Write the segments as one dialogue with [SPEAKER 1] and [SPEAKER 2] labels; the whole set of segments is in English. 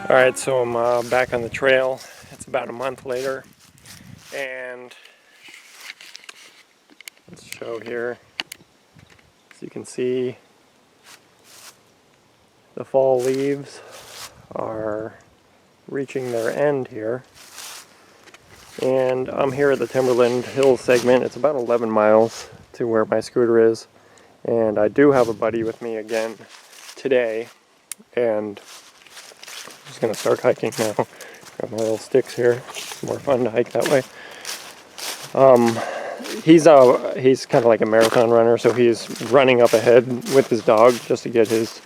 [SPEAKER 1] Alright, so I'm back on the trail. It's about a month later, and let's show here. As you can see, the fall leaves are reaching their end here. And I'm here at the Timberland Hills segment. It's about 11 miles to where my scooter is. And I do have a buddy with me again today. And I'm just going to start hiking now. Got my little sticks here. It's more fun to hike that way. He's kind of like a marathon runner, so he's running up ahead with his dog just to get his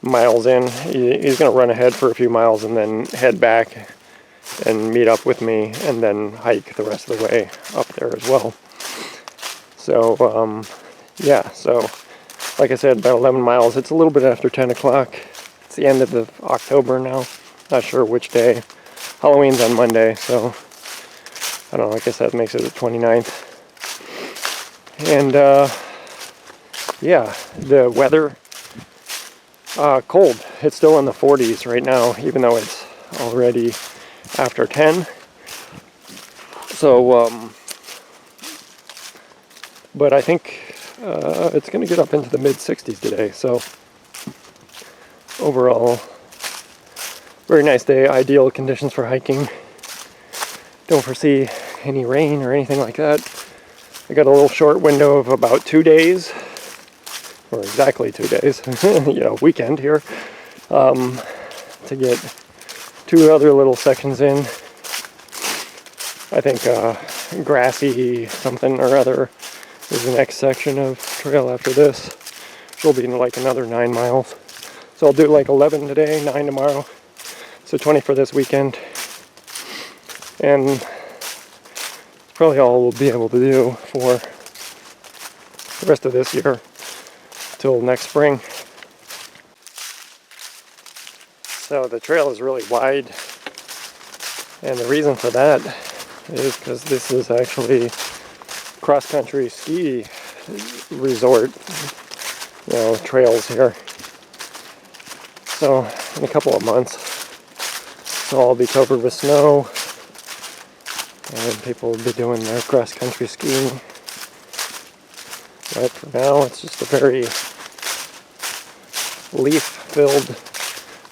[SPEAKER 1] miles in. He's going to run ahead for a few miles and then head back and meet up with me and then hike the rest of the way up there as well. So, yeah, so like I said, about 11 miles. It's a little bit after 10 o'clock. It's the end of October now. Not sure which day. Halloween's on Monday, so I don't know, I guess that makes it the 29th. And, yeah, the weather, cold. It's still in the 40s right now, even though it's already after 10. So, but I think it's going to get up into the mid-60s today, so overall, very nice day, ideal conditions for hiking. Don't foresee any rain or anything like that. I got a little short window of about 2 days, or exactly 2 days, you know, weekend here, to get 2 other little sections in. I think grassy something or other is the next section of trail after this, which will be like another 9 miles. So I'll do like 11 today, 9 tomorrow, so 20 for this weekend. And it's probably all we'll be able to do for the rest of this year till next spring. So the trail is really wide, and the reason for that is because this is actually cross-country ski resort, you know, trails here. So in a couple of months, it'll all be covered with snow, and people will be doing their cross-country skiing. But for now, it's just a very leaf-filled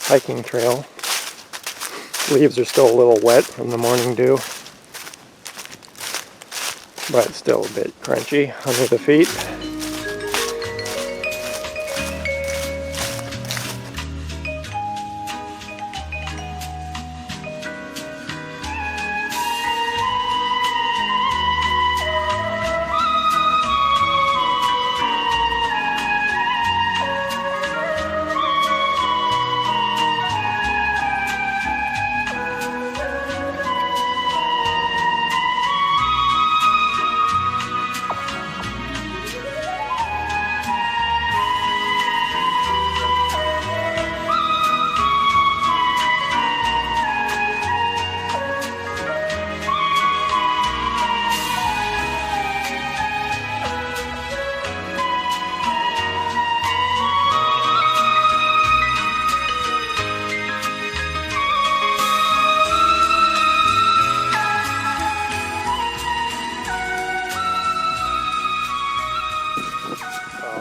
[SPEAKER 1] hiking trail. Leaves are still a little wet from the morning dew, but still a bit crunchy under the feet.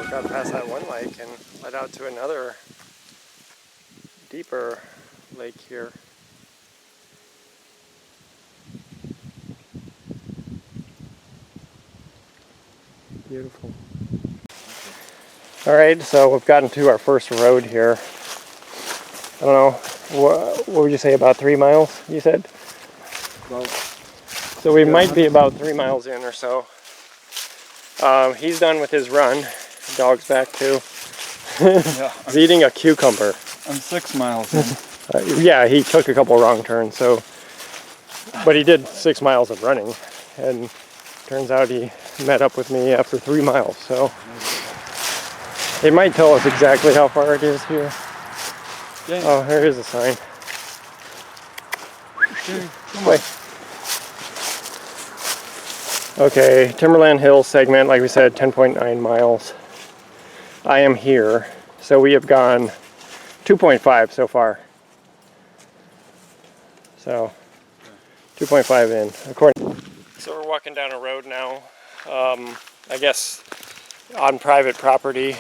[SPEAKER 1] Got past that one lake and led out to another deeper lake here. Beautiful. Alright, so we've gotten to our first road here. I don't know, what would you say, about 3 miles, you said?
[SPEAKER 2] Well,
[SPEAKER 1] so we might be about 3 miles in or so. He's done with his run. The dog's back too.
[SPEAKER 2] yeah,
[SPEAKER 1] He's eating a cucumber.
[SPEAKER 2] I'm 6 miles in.
[SPEAKER 1] Yeah, he took a couple wrong turns, so, but he did 6 miles of running, and turns out he met up with me after 3 miles, so it might tell us exactly how far it is here.
[SPEAKER 2] Yeah.
[SPEAKER 1] Oh, here is a sign.
[SPEAKER 2] Okay, come
[SPEAKER 1] Wait. Okay, Timberland Hills segment, like we said, 10.9 miles. I am here, so we have gone 2.5 so far. So 2.5 in, according. So we're walking down a road now, I guess on private property,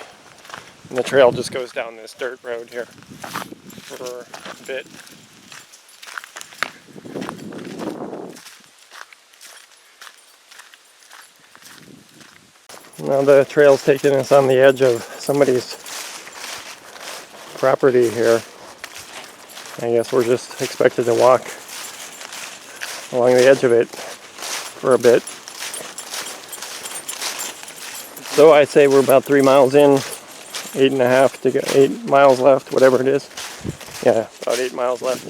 [SPEAKER 1] and the trail just goes down this dirt road here for a bit. Now the trail's taking us on the edge of somebody's property here. I guess we're just expected to walk along the edge of it for a bit. So I'd say we're about 3 miles in, 8.5 to go, 8 miles left, whatever it is. Yeah, about 8 miles left.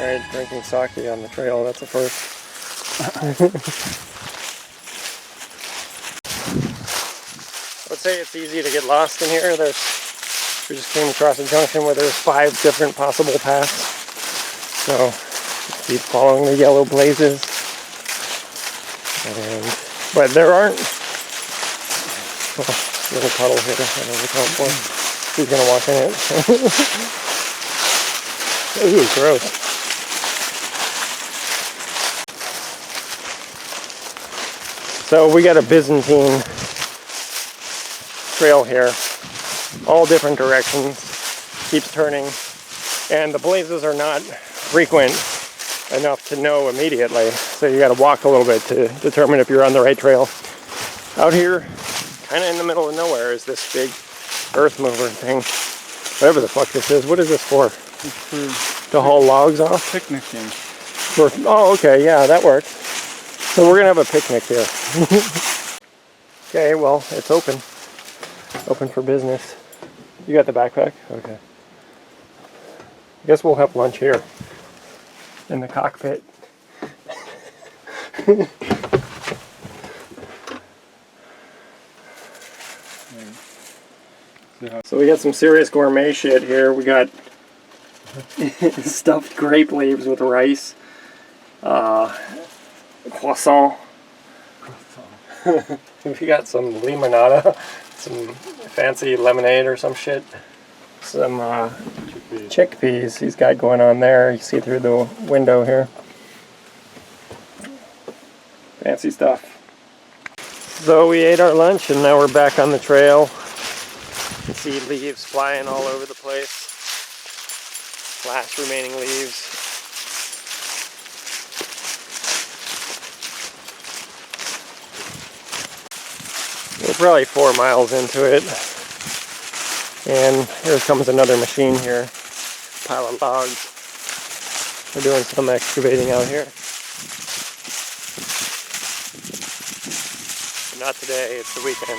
[SPEAKER 1] Alright, drinking sake on the trail, that's a first. I would say it's easy to get lost in here. We just came across a junction where there's 5 different possible paths. So, just keep following the yellow blazes. But there aren't... Oh, little puddle here, I don't know what to call it for. Who's gonna walk in it? Ooh, gross. So we got a Byzantine trail here, all different directions, keeps turning, and the blazes are not frequent enough to know immediately, so you got to walk a little bit to determine if you're on the right trail. Out here, kind of in the middle of nowhere, is this big earth mover thing, whatever the fuck this is. What is this for?
[SPEAKER 2] It's for
[SPEAKER 1] to haul logs off?
[SPEAKER 2] picnicking.
[SPEAKER 1] Oh, okay, yeah, that works. So we're gonna have a picnic here. Okay, well, it's open. Open for business. You got the backpack? Okay. I guess we'll have lunch here. In the cockpit. So we got some serious gourmet shit here. We got stuffed grape leaves with rice. Croissant. We got some limonada, some fancy lemonade or some shit. Some chickpeas he's got going on there. You see through the window here. Fancy stuff. So we ate our lunch and now we're back on the trail. You can see leaves flying all over the place. Last remaining leaves. We're probably 4 miles into it. And here comes another machine here. Pile of logs. We're doing some excavating out here. But not today, it's the weekend.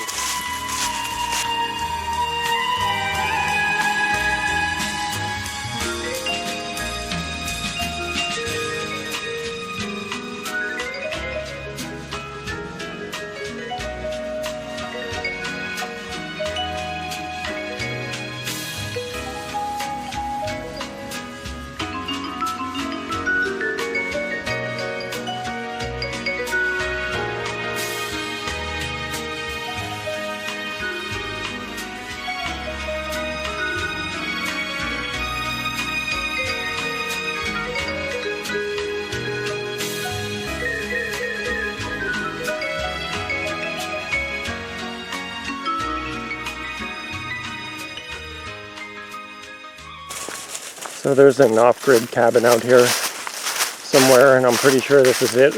[SPEAKER 1] So there's an off-grid cabin out here somewhere, and I'm pretty sure this is it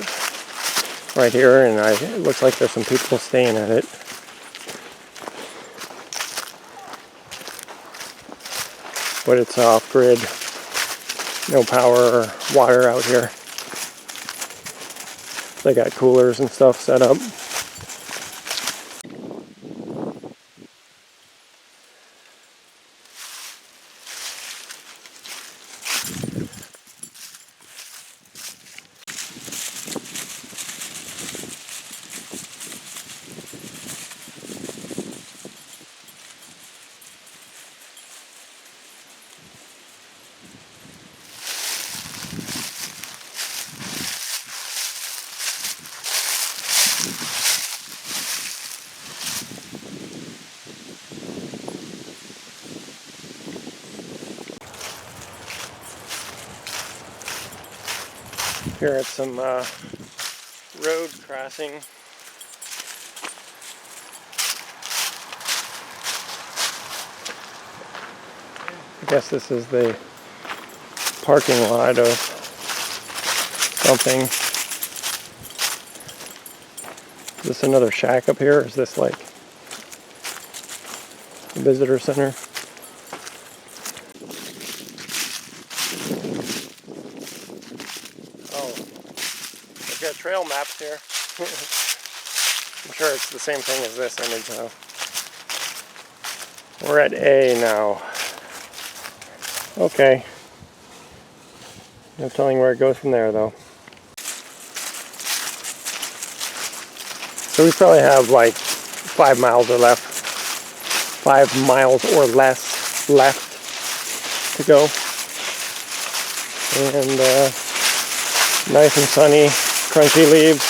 [SPEAKER 1] right here, and it looks like there's some people staying at it. But it's off-grid, no power or water out here. They got coolers and stuff set up. Here at some road crossing. I guess this is the parking lot of something. Is this another shack up here, or is this like a visitor center? Oh, I've got trail maps here. I'm sure it's the same thing as this image though. We're at A now. Okay. No telling where it goes from there though. So we probably have like 5 miles or left. 5 miles or less left to go. And nice and sunny, crunchy leaves.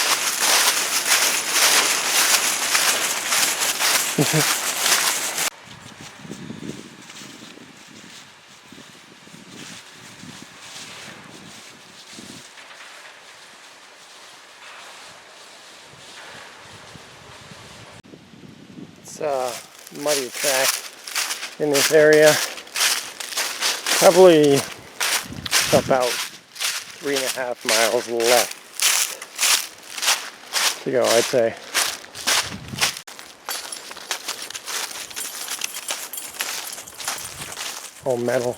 [SPEAKER 1] It's a muddy track in this area. Probably about 3.5 miles left to go, I'd say. All metal.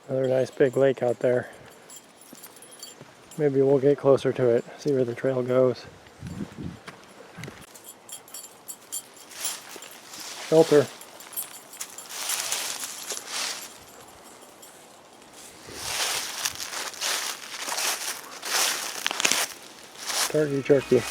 [SPEAKER 1] Another nice big lake out there. Maybe we'll get closer to it, see where the trail goes. Shelter. Turkey jerky.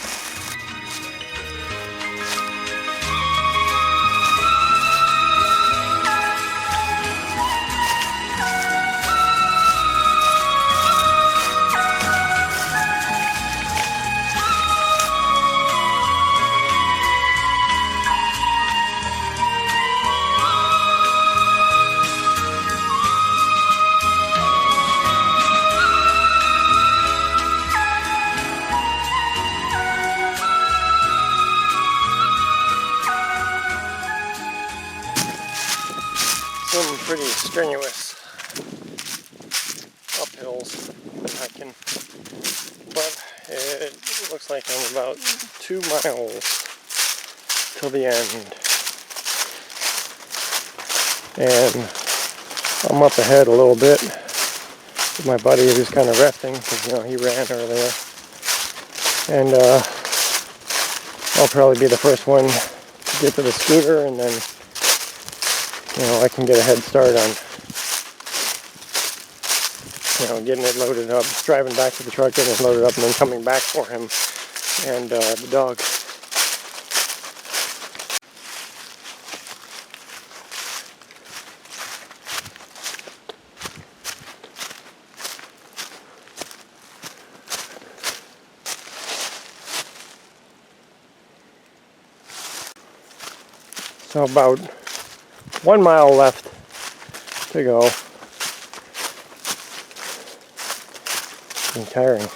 [SPEAKER 1] Some pretty strenuous uphills hiking, but it looks like I'm about 2 miles till the end, and I'm up ahead a little bit with my buddy who's kind of resting because, you know, he ran earlier, and I'll probably be the first one to get to the scooter, and then, you know, I can get a head start on, you know, getting it loaded up, driving back to the truck, getting it loaded up, and then coming back for him and the dog. So about 1 mile left to go. It's tiring.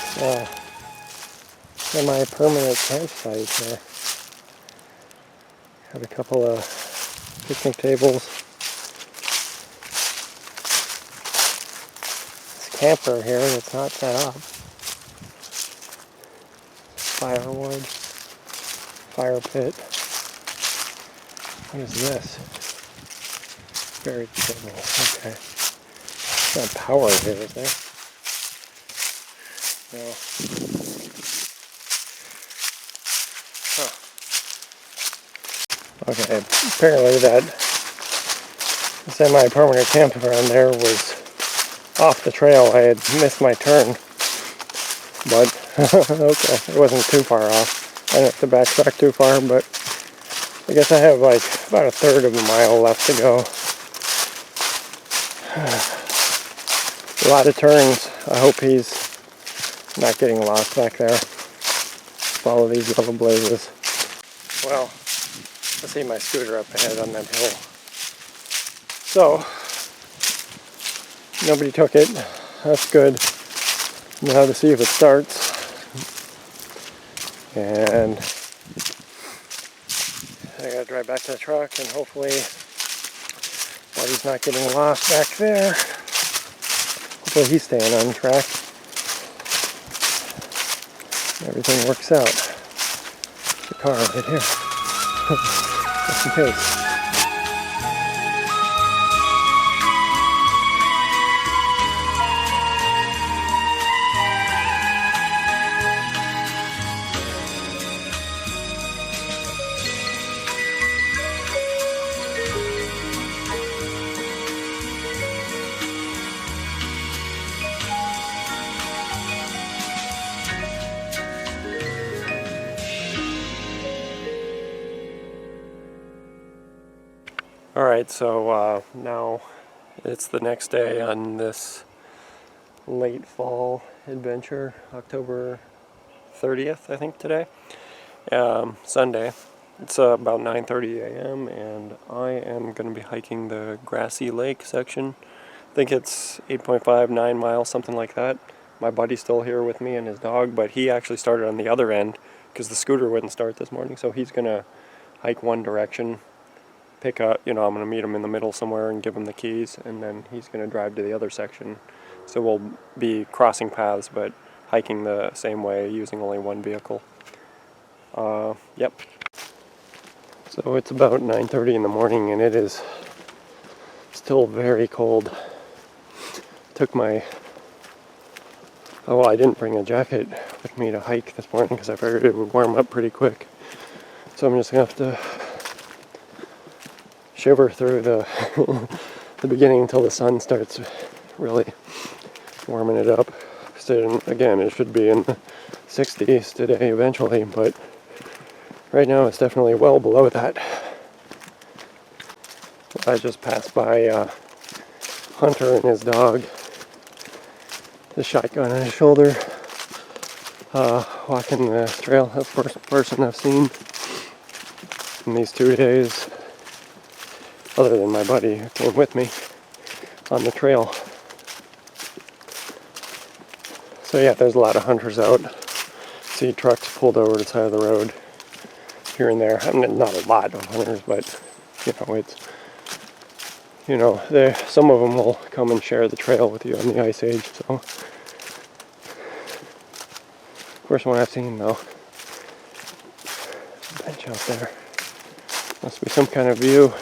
[SPEAKER 1] Nice semi-permanent campsite here. Have a couple of picnic tables. This camper here that's not set up. Firewood. Fire pit. What is this? Buried table. Okay. There's not power here, is there? No. Huh. Okay, apparently that semi-permanent campground there was off the trail. I had missed my turn, but okay, it wasn't too far off. I didn't have to backtrack too far, but I guess I have like about a third of a mile left to go. A lot of turns. I hope he's not getting lost back there. Follow these yellow blazes. Well, I see my scooter up ahead on that hill. So, nobody took it. That's good. Now to see if it starts. And I gotta drive back to the truck and hopefully Buddy's not getting lost back there. Hopefully he's staying on track. Everything works out. The car right here. Just in case. Alright, so now it's the next day on this late fall adventure, October 30th, I think today, Sunday. It's about 9:30 a.m. and I am going to be hiking the Grassy Lake section. I think it's 8.5, 9 miles, something like that. My buddy's still here with me and his dog, but he actually started on the other end because the scooter wouldn't start this morning, so he's going to hike one direction. Pick up, I'm going to meet him in the middle somewhere and give him the keys, and then he's going to drive to the other section. So we'll be crossing paths, but hiking the same way, using only one vehicle. Yep. So it's about 9:30 in the morning, and it is still very cold. Took my... Oh, well, I didn't bring a jacket with me to hike this morning because I figured it would warm up pretty quick. So I'm just going to have to shiver through the the beginning until the sun starts really warming it up. So again, it should be in the 60s today eventually, but right now it's definitely well below that. I just passed by Hunter and his dog, the shotgun on his shoulder, walking the trail. That's the first person I've seen in these 2 days, other than my buddy who came with me on the trail. So yeah, there's a lot of hunters out. See trucks pulled over to the side of the road here and there. I mean, not a lot of hunters, but it's some of them will come and share the trail with you on the Ice Age. So first one I've seen though. Bench out there. Must be some kind of view.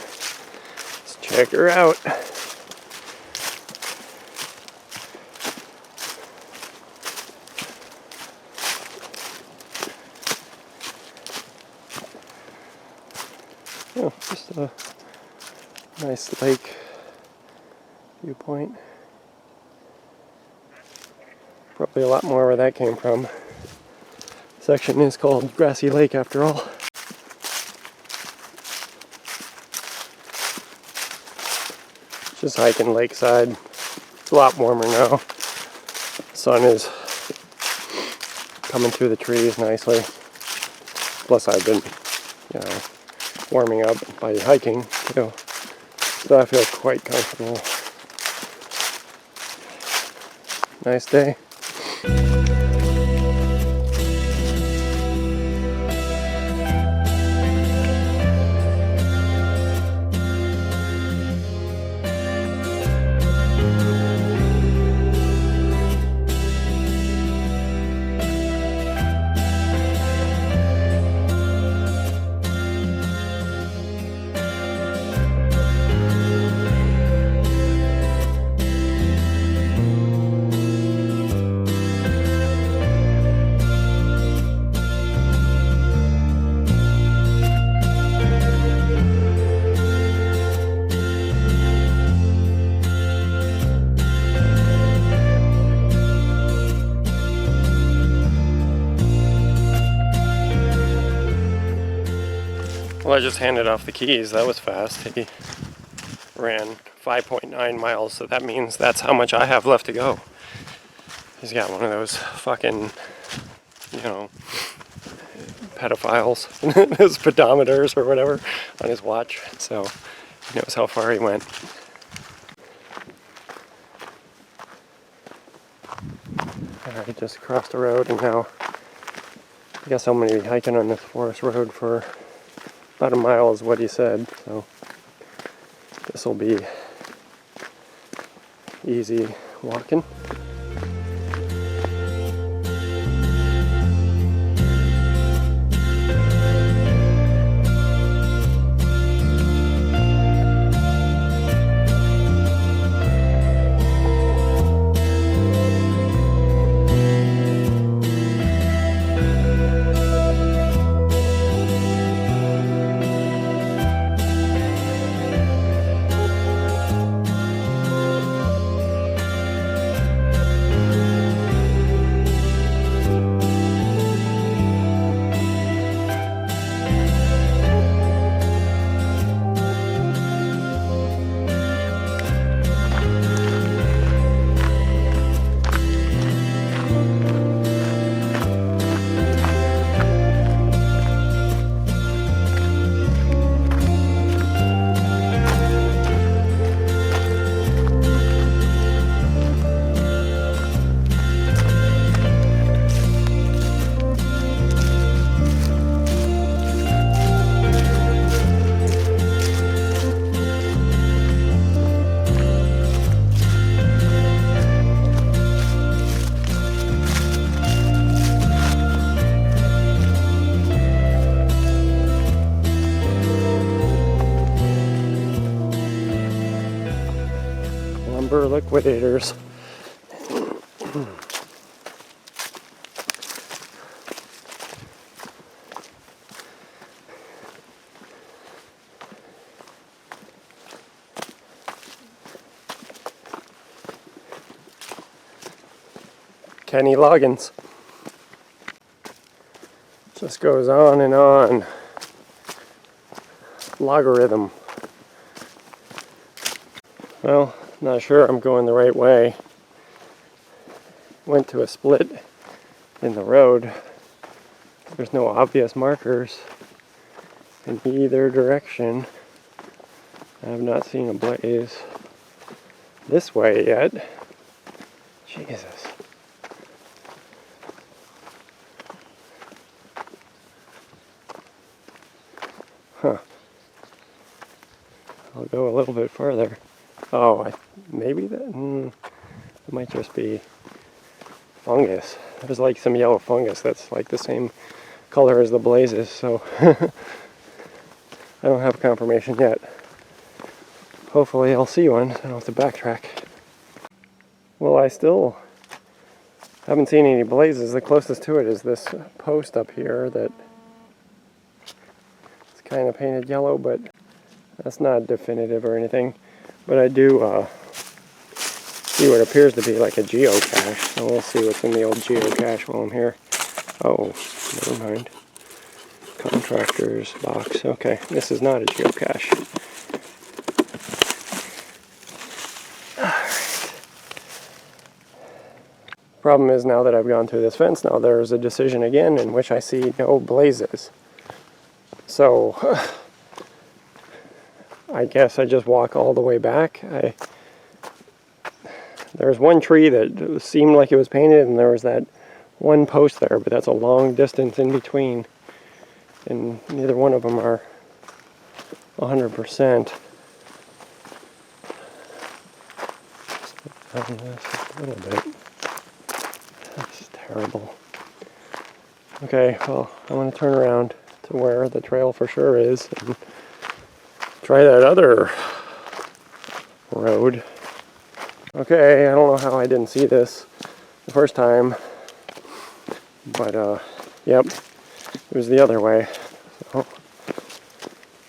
[SPEAKER 1] Check her out. Oh, just a nice lake viewpoint. Probably a lot more where that came from. Section is called Grassy Lake after all. Just hiking lakeside. It's a lot warmer now. The sun is coming through the trees nicely. Plus I've been, warming up by hiking too. So I feel quite comfortable. Nice day. Well, I just handed off the keys. That was fast. He ran 5.9 miles, so that means that's how much I have left to go. He's got one of those fucking, you know, pedophiles, his pedometers or whatever on his watch, so he knows how far he went. I just crossed the road, and now I guess I'm going to be hiking on this forest road for about a mile is what he said, so this will be easy walking. Liquidators. Kenny Loggins. Just goes on and on. Logarithm. Well, not sure I'm going the right way. Went to a split in the road. There's no obvious markers in either direction. I have not seen a blaze this way yet. Jesus. Huh. I'll go a little bit further. Oh, maybe that it might just be fungus. There's like some yellow fungus that's like the same color as the blazes, so I don't have confirmation yet. Hopefully I'll see one, so I don't have to backtrack. Well, I still haven't seen any blazes. The closest to it is this post up here that it's kind of painted yellow, but that's not definitive or anything. But I do see what appears to be like a geocache, so we'll see what's in the old geocache while I'm here. Oh, never mind. Contractor's box. Okay, this is not a geocache. Alright. Problem is, now that I've gone through this fence, now there's a decision again in which I see no blazes. So I guess I just walk all the way back. There's one tree that seemed like it was painted, and there was that one post there, but that's a long distance in between, and neither one of them are 100%. Just this a little bit. That's terrible. Okay, well, I want to turn around to where the trail for sure is and try that other road. Okay, I don't know how I didn't see this the first time, but yep, it was the other way. So,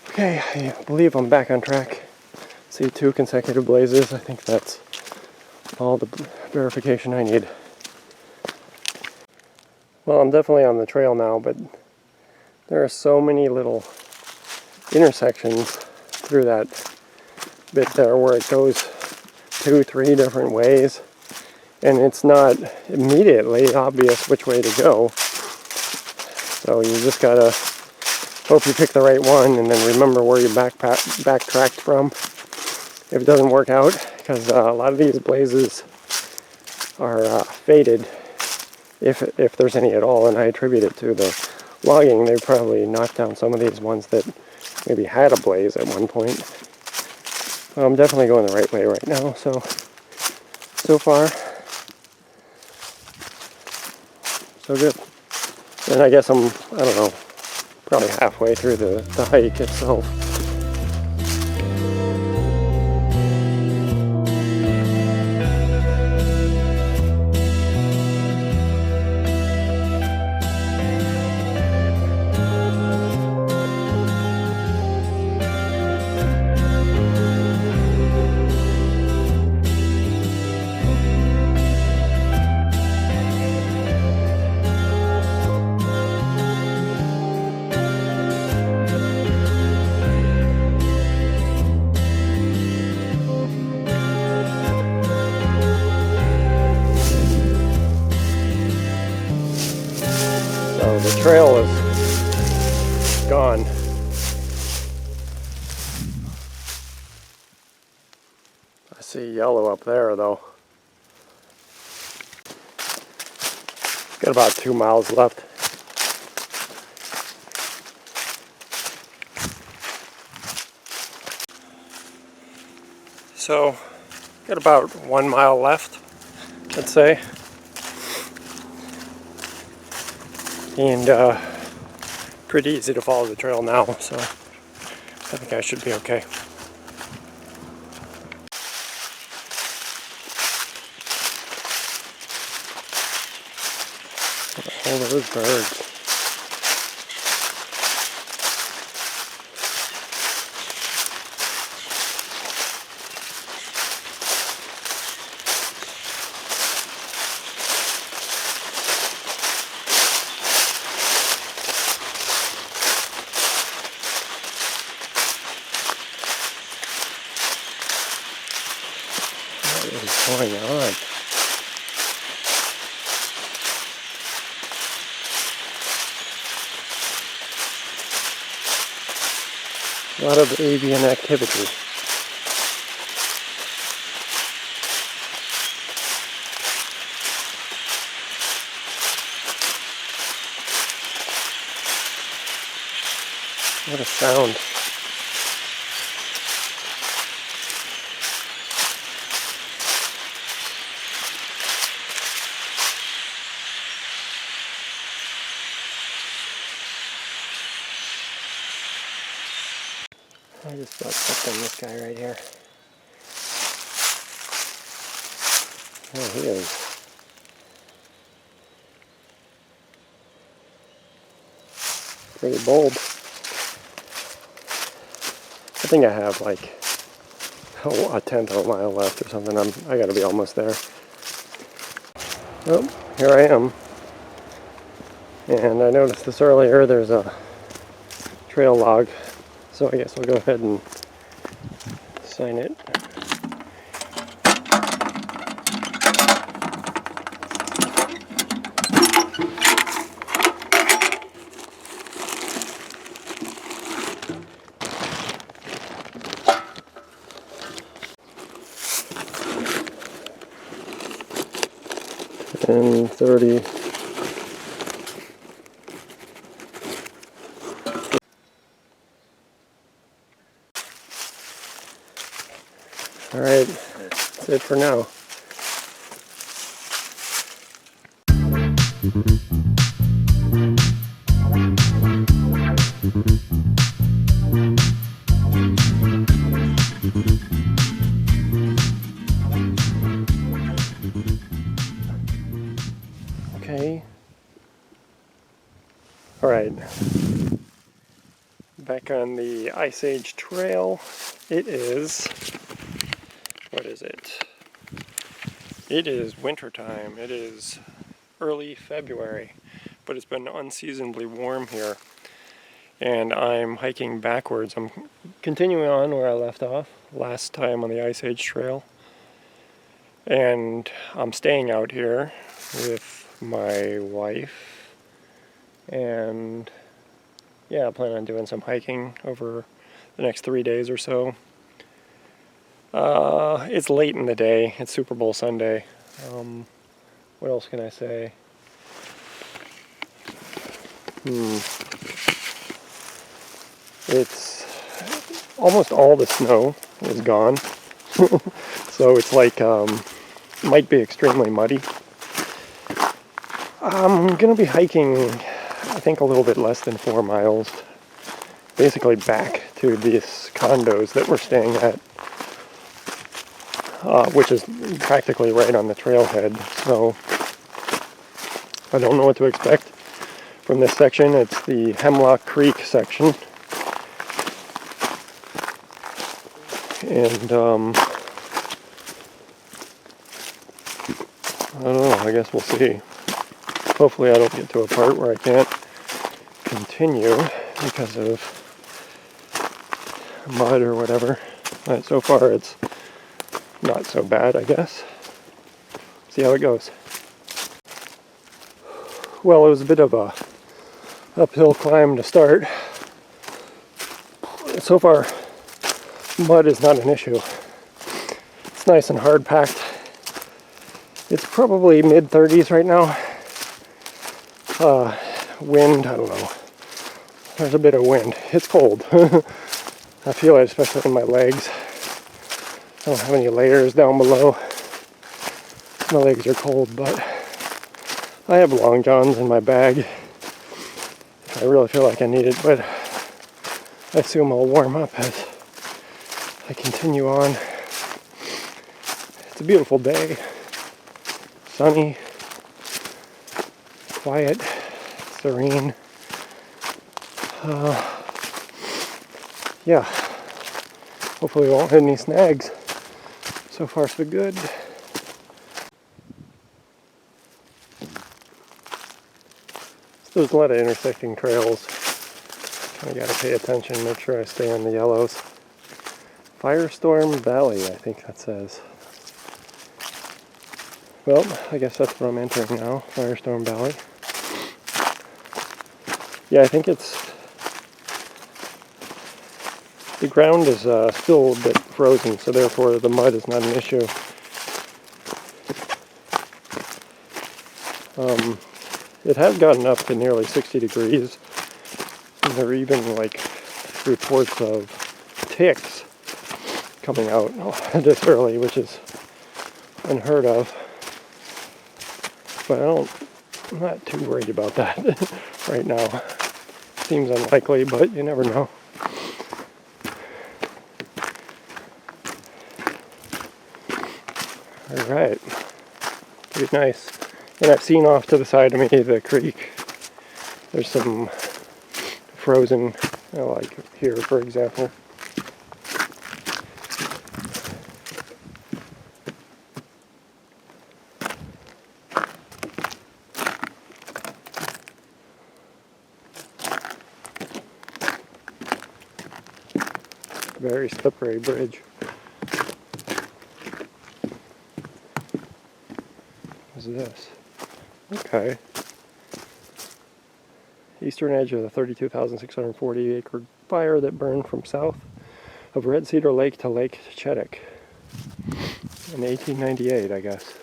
[SPEAKER 1] okay, I believe I'm back on track. See 2 consecutive blazes. I think that's all the verification I need. Well, I'm definitely on the trail now, but there are so many little intersections through that bit there where it goes 2-3 different ways, and it's not immediately obvious which way to go. So you just gotta hope you pick the right one and then remember where you backtracked from if it doesn't work out, because a lot of these blazes are faded, if there's any at all, and I attribute it to the logging. They probably knocked down some of these ones that maybe had a blaze at one point. I'm definitely going the right way right now, so far so good. And I guess I don't know, probably halfway through the hike itself. So the trail is gone. I see yellow up there though. Got about 2 miles left. So, got about 1 mile left, let's say. And pretty easy to follow the trail now, so I think I should be okay. All those birds. What is going on? A lot of avian activity. What a sound. I just about stepped on this guy right here. There he is. Pretty bold. I think I have like a tenth of a mile left or something. I gotta be almost there. Oh, here I am. And I noticed this earlier, there's a trail log. So I guess I'll go ahead and sign it. And 30. All right, that's it for now. Okay. All right. Back on the Ice Age Trail. It is, what is it? It is wintertime. It is early February, but it's been unseasonably warm here. and I'm hiking backwards. I'm continuing on where I left off last time on the Ice Age Trail. And I'm staying out here with my wife, and yeah, I plan on doing some hiking over the next 3 days or so. It's late in the day. It's Super Bowl Sunday. What else can I say? It's almost all the snow is gone. So it's like, might be extremely muddy. I'm gonna be hiking, I think, a little bit less than 4 miles, basically back to these condos that we're staying at, which is practically right on the trailhead. So I don't know what to expect from this section. It's the Hemlock Creek section, and I don't know, I guess we'll see. Hopefully I don't get to a part where I can't continue because of mud or whatever. But so far it's not so bad, I guess. See how it goes. Well, it was a bit of a uphill climb to start. So far, mud is not an issue. It's nice and hard packed. It's probably mid-30s right now. Wind, I don't know. There's a bit of wind. It's cold. I feel it, especially in my legs. I don't have any layers down below. My legs are cold, but I have long johns in my bag if I really feel like I need it, but I assume I'll warm up as I continue on. It's a beautiful day. Sunny, quiet, serene. Yeah, hopefully we won't hit any snags. So far so good. There's a lot of intersecting trails. I gotta pay attention, make sure I stay on the yellows. Firestorm Valley, I think that says. Well, I guess that's what I'm entering now, Firestorm Valley. Yeah, I think the ground is still a bit frozen, so therefore the mud is not an issue. It has gotten up to nearly 60 degrees. And there are even like reports of ticks coming out this early, which is unheard of. But I'm not too worried about that right now. Seems unlikely, but you never know. Alright, pretty nice. And I've seen off to the side of me the creek. There's some frozen, like here for example. Very slippery bridge. What is this? Okay. Eastern edge of the 32,640 acre fire that burned from south of Red Cedar Lake to Lake Chetek in 1898, I guess.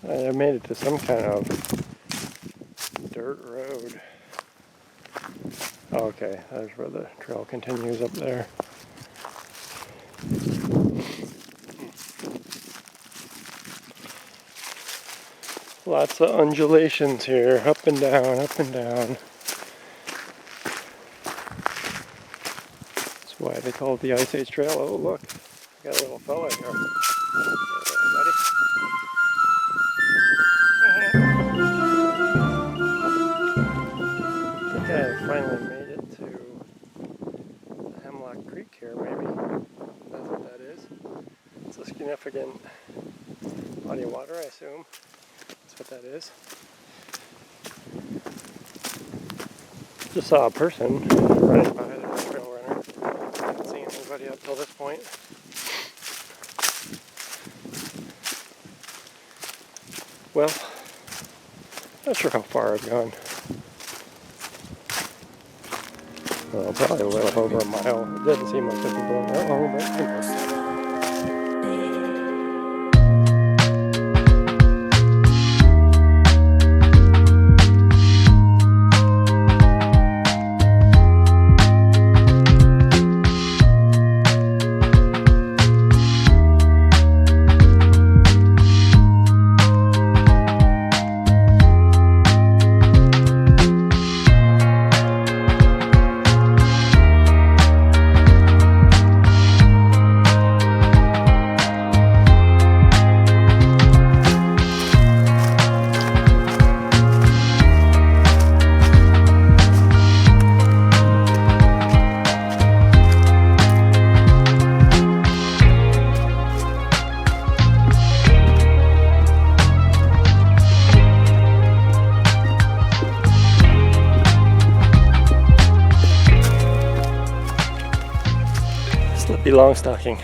[SPEAKER 1] I made it to some kind of dirt road. Oh, okay, that's where the trail continues up there. Lots of undulations here, up and down, up and down. That's why they call it the Ice Age Trail. Oh, look, I got a little fella here. I think I finally made it to the Hemlock Creek here, maybe. That's what that is. It's a significant body of water, I assume. That's what that is. Just saw a person running by the trail runner. Haven't seen anybody up till this point. Well, not sure how far I've gone. Well, probably a little over a mile. It doesn't seem like I've been going that long, but who knows. Slippy long stocking.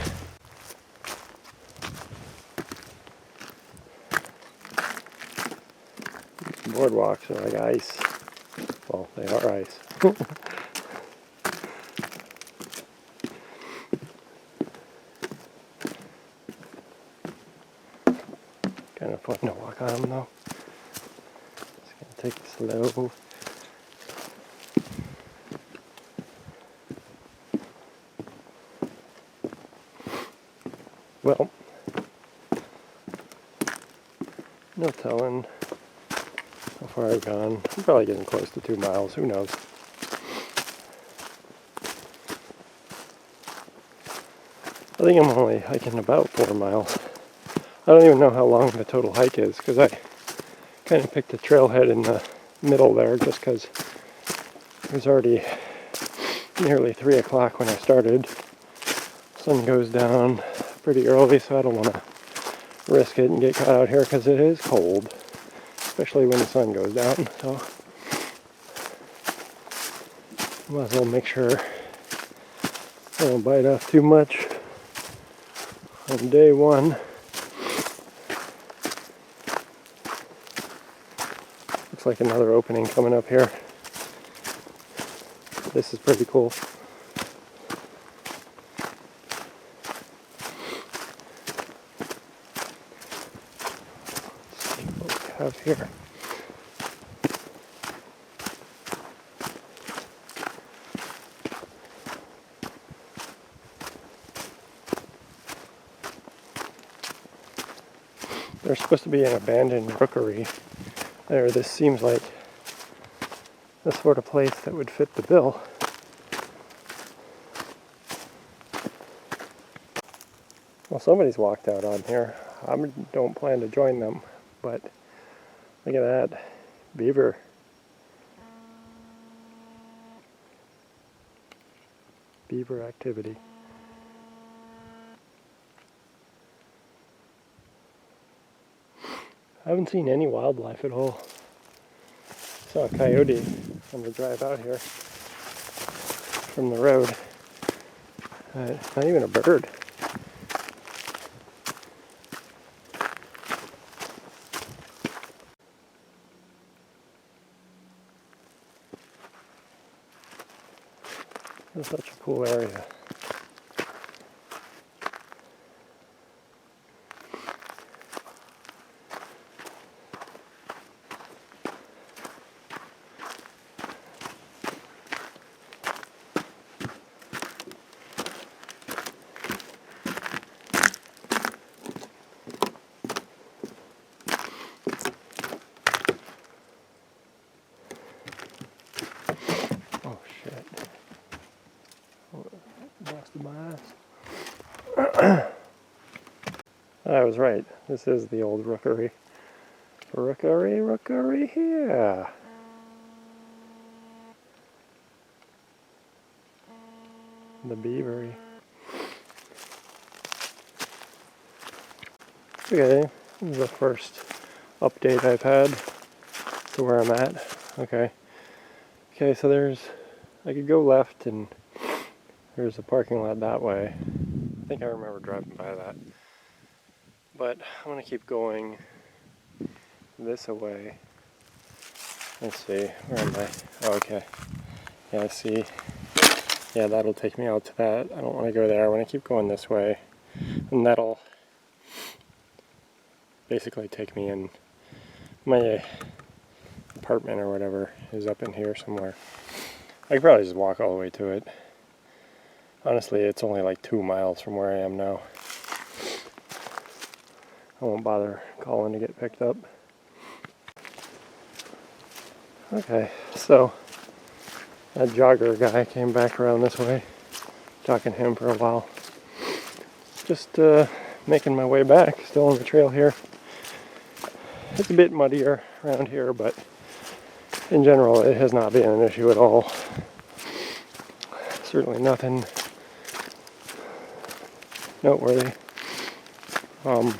[SPEAKER 1] Boardwalks are like ice. Well, they are ice. Kind of fun to walk on them though. Just gonna take it slow. Well, no telling how far I've gone. I'm probably getting close to 2 miles, who knows. I think I'm only hiking about 4 miles. I don't even know how long the total hike is, because I kind of picked a trailhead in the middle there just because it was already nearly 3 o'clock when I started. Sun goes down pretty early, so I don't want to risk it and get caught out here because it is cold, especially when the sun goes down. So might as well make sure I don't bite off too much on day one. Looks like another opening coming up here. This is pretty cool. Have here. There's supposed to be an abandoned rookery there. This seems like the sort of place that would fit the bill. Well, somebody's walked out on here. I don't plan to join them, but look at that beaver. Beaver activity. I haven't seen any wildlife at all. Saw a coyote on the drive out here from the road. Not even a bird. It's such a cool area. Oh shit. Lost my eyes. I was right. This is the old rookery. Rookery here. The beavery. Okay, this is the first update I've had to where I'm at. Okay. Okay, so I could go left and there's a parking lot that way. I think I remember driving by that. But I'm gonna keep going this way. Let's see, where am I? Oh, okay. Yeah, I see. Yeah, that'll take me out to that. I don't want to go there. I want to keep going this way. And that'll basically take me in. My apartment or whatever is up in here somewhere. I could probably just walk all the way to it. Honestly, it's only like 2 miles from where I am now. I won't bother calling to get picked up. Okay, so that jogger guy came back around this way. Talking to him for a while. Just making my way back, still on the trail here. It's a bit muddier around here, but in general it has not been an issue at all. Certainly nothing noteworthy. I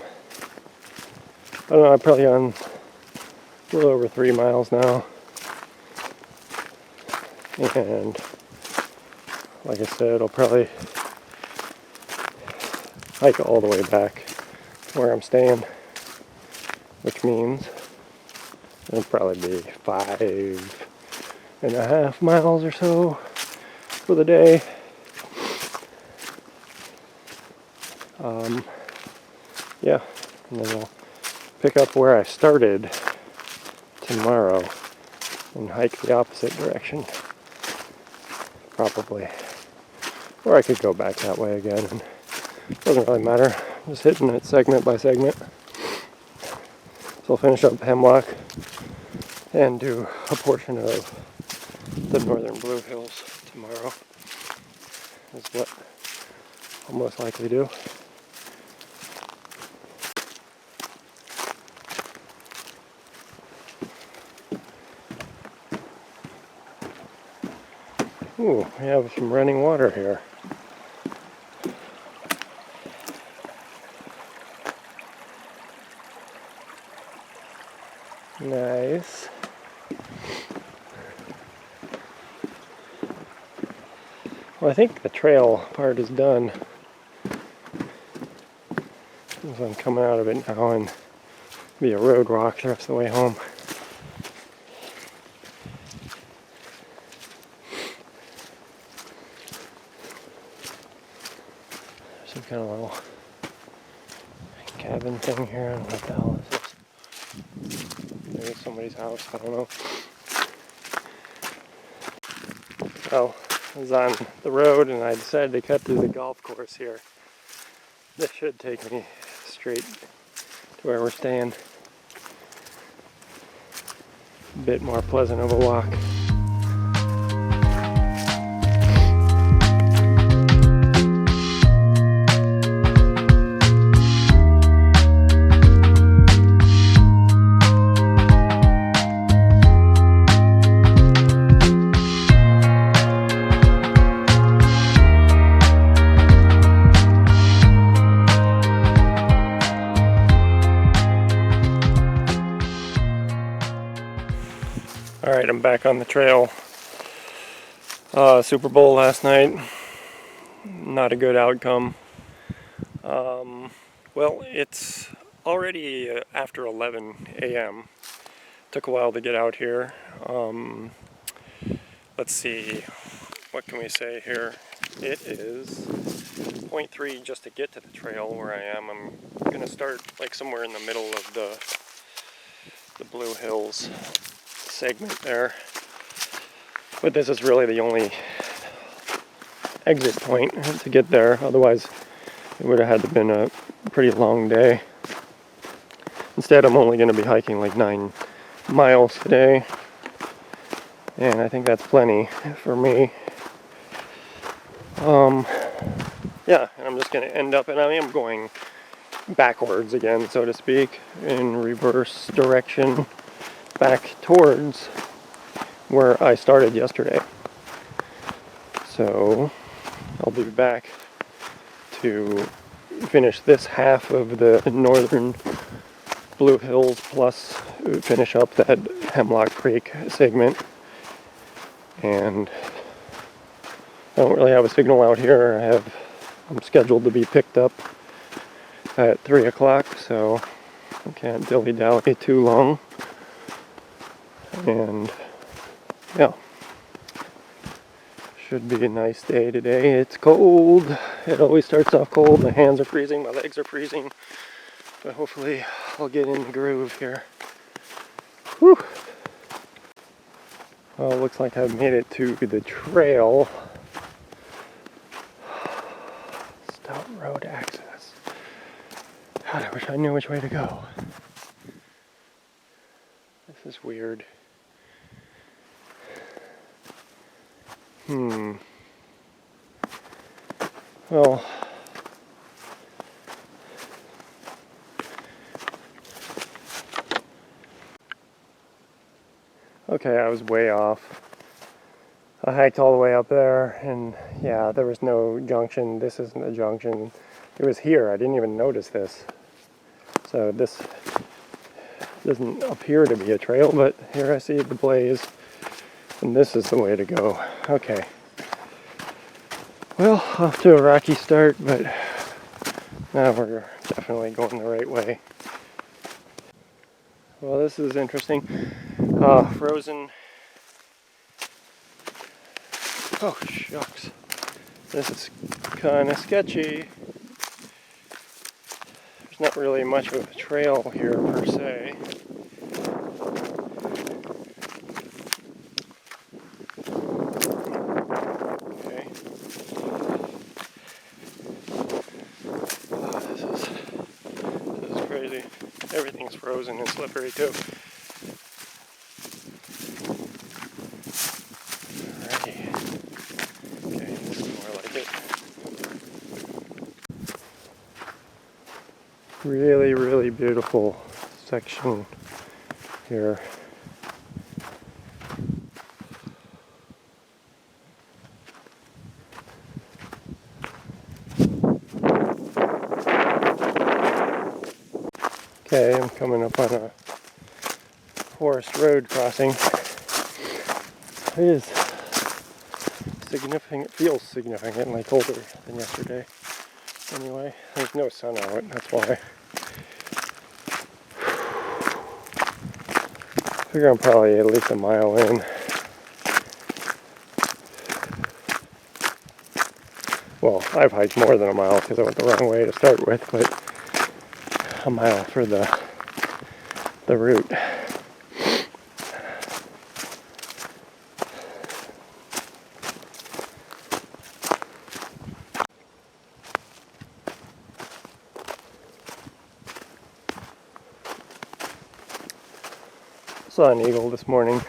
[SPEAKER 1] don't know, I'm probably on a little over 3 miles now. And like I said, I'll probably hike all the way back to where I'm staying, which means it'll probably be 5.5 miles or so for the day. Yeah, and then I'll pick up where I started tomorrow and hike the opposite direction, probably. Or I could go back that way again, and it doesn't really matter. I'm just hitting it segment by segment. So I'll finish up Hemlock and do a portion of the northern Blue Hills tomorrow. Is what I'll most likely do. Ooh, we have some running water here. Nice. Well, I think the trail part is done. So I'm coming out of it now and be a road walk the rest of the way home. Some kind of little cabin thing here. I don't know what the hell this is. Maybe it's somebody's house, I don't know. Well, I was on the road and I decided to cut through the golf course here. This should take me straight to where we're staying. A bit more pleasant of a walk. Alright, I'm back on the trail. Super Bowl last night. Not a good outcome. Well, it's already after 11 a.m. Took a while to get out here. Let's see, what can we say here? It is 0.3 just to get to the trail where I am. I'm going to start like somewhere in the middle of the Blue Hills segment there, but this is really the only exit point to get there, otherwise it would have had to been a pretty long day. Instead, I'm only going to be hiking like 9 miles today, and I think that's plenty for me. Yeah, and I'm just going to end up, and I am going backwards again, so to speak, in reverse direction back towards where I started yesterday. So I'll be back to finish this half of the northern Blue Hills plus finish up that Hemlock Creek segment. and I don't really have a signal out here. I'm scheduled to be picked up at 3 o'clock, so I can't dilly-dally too long. And yeah, should be a nice day today. It's cold. It always starts off cold. My hands are freezing, my legs are freezing, but hopefully I'll get in the groove here. Whew. Well, it looks like I've made it to the trail. Stop road access. God, I wish I knew which way to go. This is weird. Well, okay, I was way off. I hiked all the way up there, and yeah, there was no junction. This isn't a junction. It was here. I didn't even notice this. So this doesn't appear to be a trail, but here I see the blaze, and this is the way to go. Okay. Well, off to a rocky start, but now we're definitely going the right way. Well, this is interesting. Frozen. Oh, shucks. This is kind of sketchy. There's not really much of a trail here per se. Okay. Oh, this is crazy. Everything's frozen and slippery too. Alrighty. Okay, this is more like it. Really, really beautiful section here. Okay, I'm coming up on a forest road crossing. It is significant, it feels significantly colder than yesterday. Anyway, there's no sun out, that's why. I figure I'm probably at least a mile in. Well, I've hiked more than a mile because I went the wrong way to start with, but a mile for the route. Saw an eagle this morning.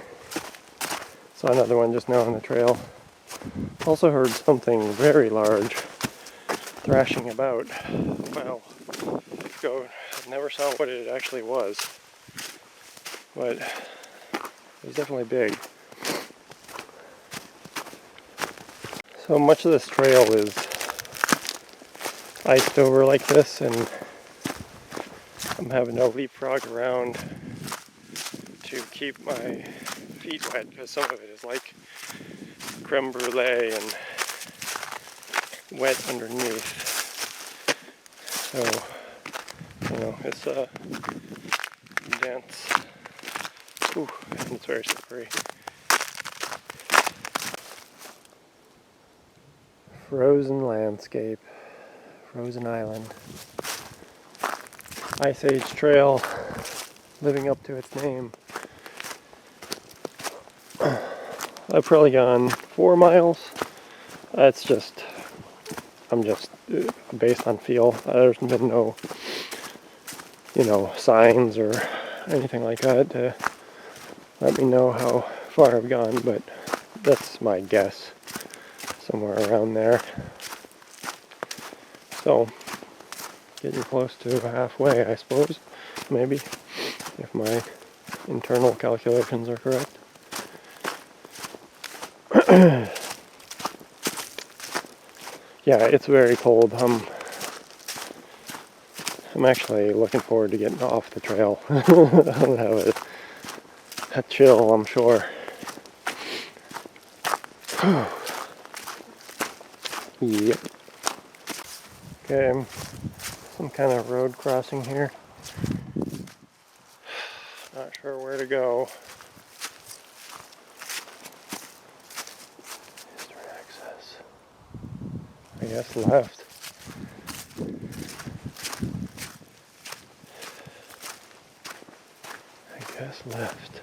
[SPEAKER 1] Saw another one just now on the trail. Also heard something very large thrashing about a mile ago. I never saw what it actually was, but it was definitely big. So much of this trail is iced over like this, and I'm having to leapfrog around to keep my feet wet because some of it is like creme brulee and wet underneath. So, you know, it's dense. Ooh, and it's very slippery. Frozen landscape. Frozen island. Ice Age Trail, living up to its name. I've probably gone 4 miles. That's just, I'm just based on feel. There's been no, signs or anything like that to let me know how far I've gone, but that's my guess, somewhere around there. So, getting close to halfway, I suppose, maybe, if my internal calculations are correct. Yeah, it's very cold. I'm actually looking forward to getting off the trail. I'll have a chill, I'm sure. Yep. Okay, some kind of road crossing here. Not sure where to go. Eastern access. I guess left. I guess left.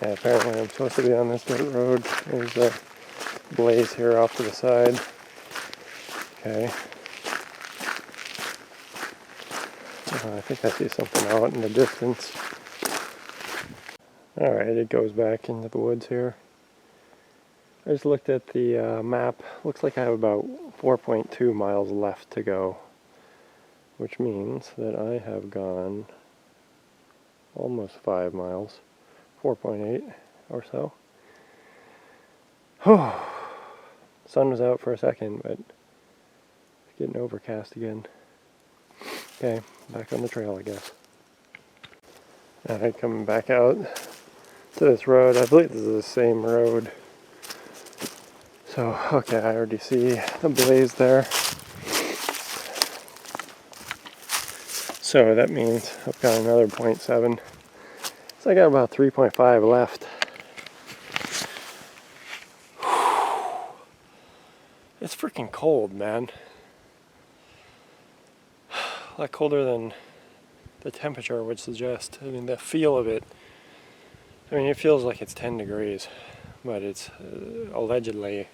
[SPEAKER 1] Yeah, apparently I'm supposed to be on this dirt road. There's a blaze here off to the side. Okay. I think I see something out in the distance. Alright, it goes back into the woods here. I just looked at the map. Looks like I have about 4.2 miles left to go, which means that I have gone almost 5 miles, 4.8 or so. Sun was out for a second, but it's getting overcast again. Okay, back on the trail, I guess. Alright, coming back out to this road. I believe this is the same road. So, okay, I already see the blaze there. So that means I've got another 0.7. So I got about 3.5 left. It's freaking cold, man. A lot colder than the temperature would suggest. I mean, the feel of it. I mean, it feels like it's 10 degrees, but it's allegedly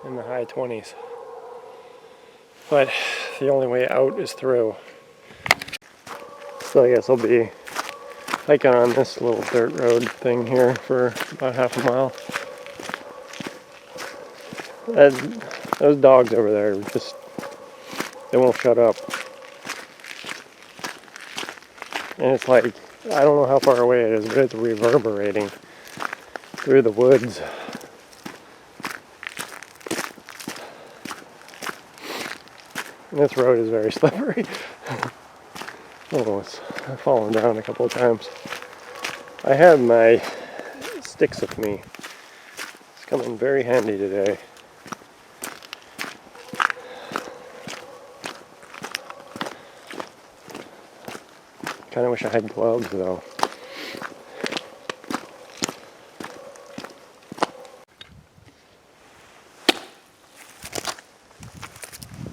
[SPEAKER 1] in the high 20s. But the only way out is through. So I guess I'll be hiking on this little dirt road thing here for about half a mile. And those dogs over there just, they won't shut up. And it's like, I don't know how far away it is, but it's reverberating through the woods. And this road is very slippery. Almost fallen down a couple of times. I have my sticks with me. It's come in very handy today. Kind of wish I had gloves though.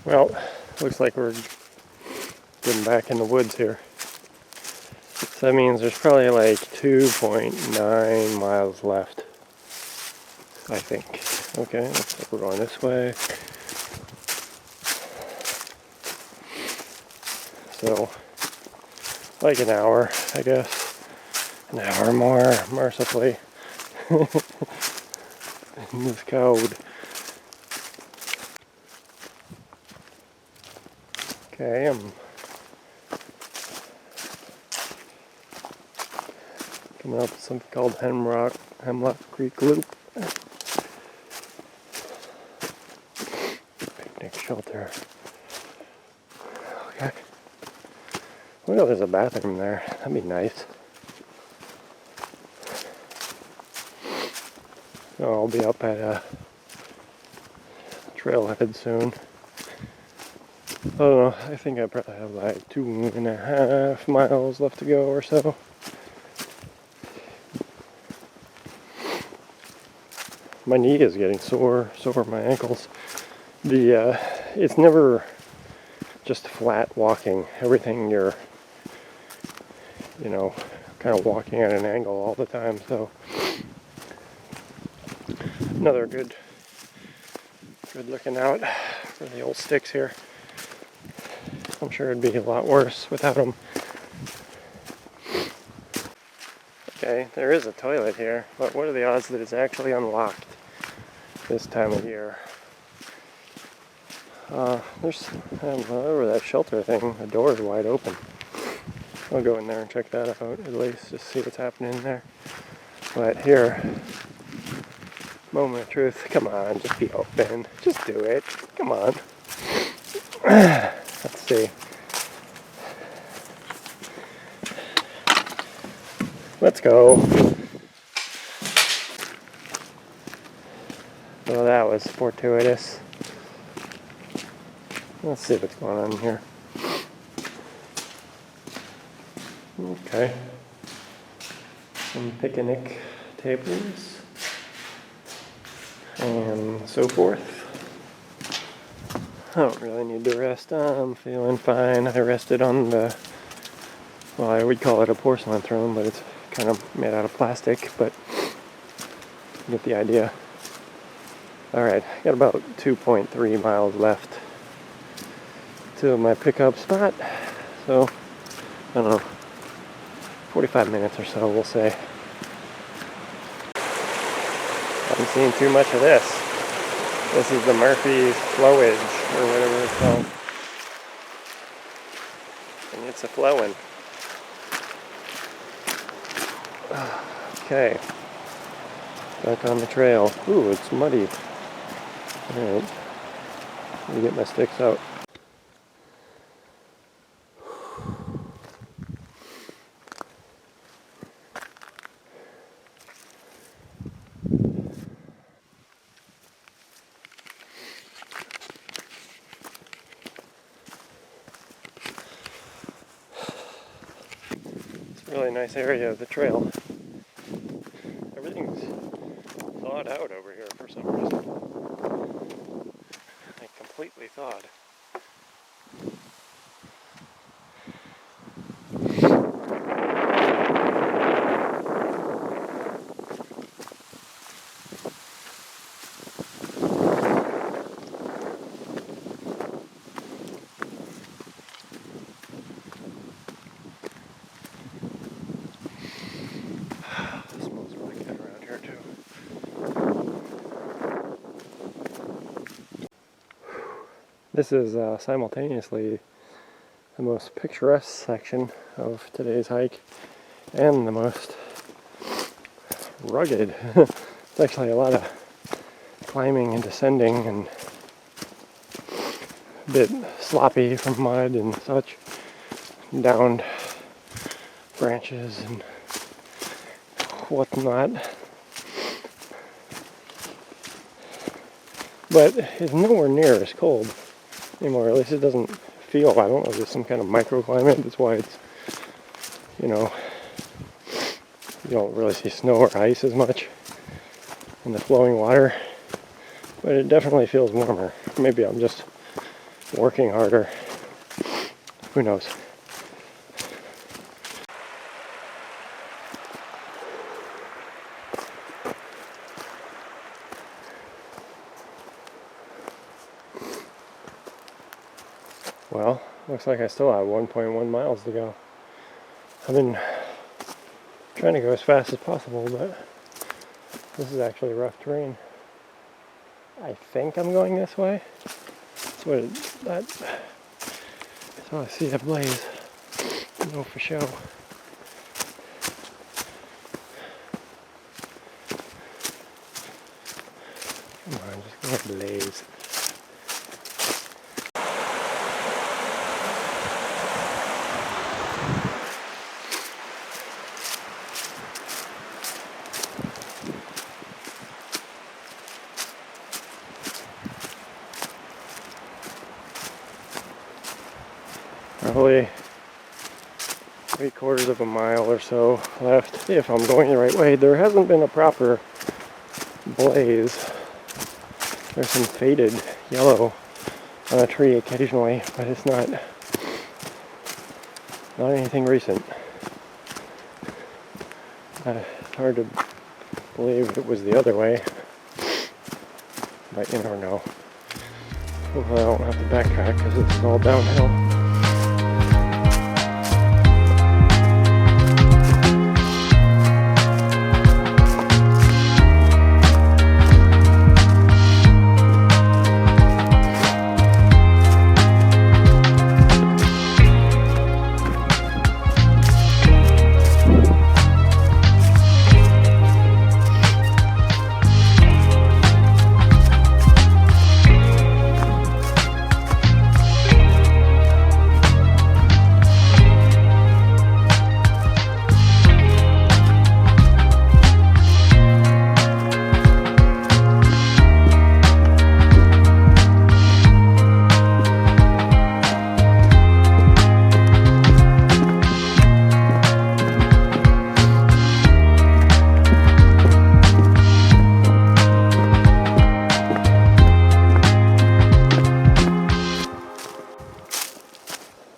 [SPEAKER 1] Well, looks like we're getting back in the woods here. So that means there's probably like 2.9 miles left, I think. Okay, looks like we're going this way. So, like an hour, I guess. An hour more, mercifully. In this cold. Okay, I'm coming up with something called Hemlock Creek Loop. Picnic shelter. Okay. Well, there's a bathroom there. That'd be nice. So I'll be up at a trailhead soon. I don't know, I think I probably have like 2.5 miles left to go or so. My knee is getting sore, so are my ankles. It's never just flat walking. Everything you're, kind of walking at an angle all the time, so another good looking out for the old sticks here. I'm sure it'd be a lot worse without them. Okay, there is a toilet here, but what are the odds that it's actually unlocked this time of year? There's over that shelter thing, the door is wide open. I'll go in there and check that out at least, just see what's happening in there. But here, moment of truth, come on, just be open. Just do it. Come on. Let's see. Let's go. Well, that was fortuitous. Let's see what's going on here. Okay. Some picnic tables and so forth. I don't really need to rest. I'm feeling fine. I rested on the, well, I would call it a porcelain throne, but it's kind of made out of plastic, but you get the idea. Alright, I got about 2.3 miles left to my pickup spot, so I don't know, 45 minutes or so, we'll say. Haven't seen too much of this. This is the Murphy's flowage, or whatever it's called. And it's a flowing. Okay. Back on the trail. Ooh, it's muddy. Alright. Let me get my sticks out. It's a really nice area of the trail. Everything's thawed out over here for some reason. Like completely thawed. It smells really good around here too. This is simultaneously the most picturesque section of today's hike and the most rugged. It's actually a lot of climbing and descending and a bit sloppy from mud and such, downed branches and whatnot. But it's nowhere near as cold anymore, at least it doesn't feel, I don't know if there's some kind of microclimate, that's why it's, you know, you don't really see snow or ice as much in the flowing water, but it definitely feels warmer. Maybe I'm just working harder, who knows. Well, looks like I still have 1.1 miles to go. I've been trying to go as fast as possible, but this is actually rough terrain. I think I'm going this way. That's all I see, a blaze. No, for show. Come on, just go blaze. Probably 3/4 of a mile or so left if I'm going the right way. There hasn't been a proper blaze. There's some faded yellow on a tree occasionally, but it's not anything recent. It's hard to believe it was the other way, but you never know. Hopefully I don't have to backtrack because it's all downhill.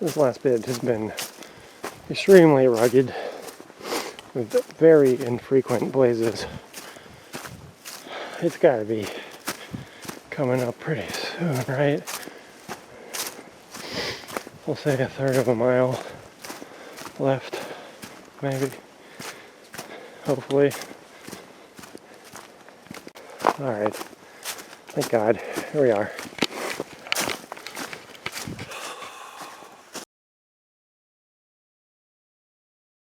[SPEAKER 1] This last bit has been extremely rugged with very infrequent blazes. It's gotta be coming up pretty soon, right? We'll say a third of a mile left, maybe. Hopefully. Alright. Thank God. Here we are.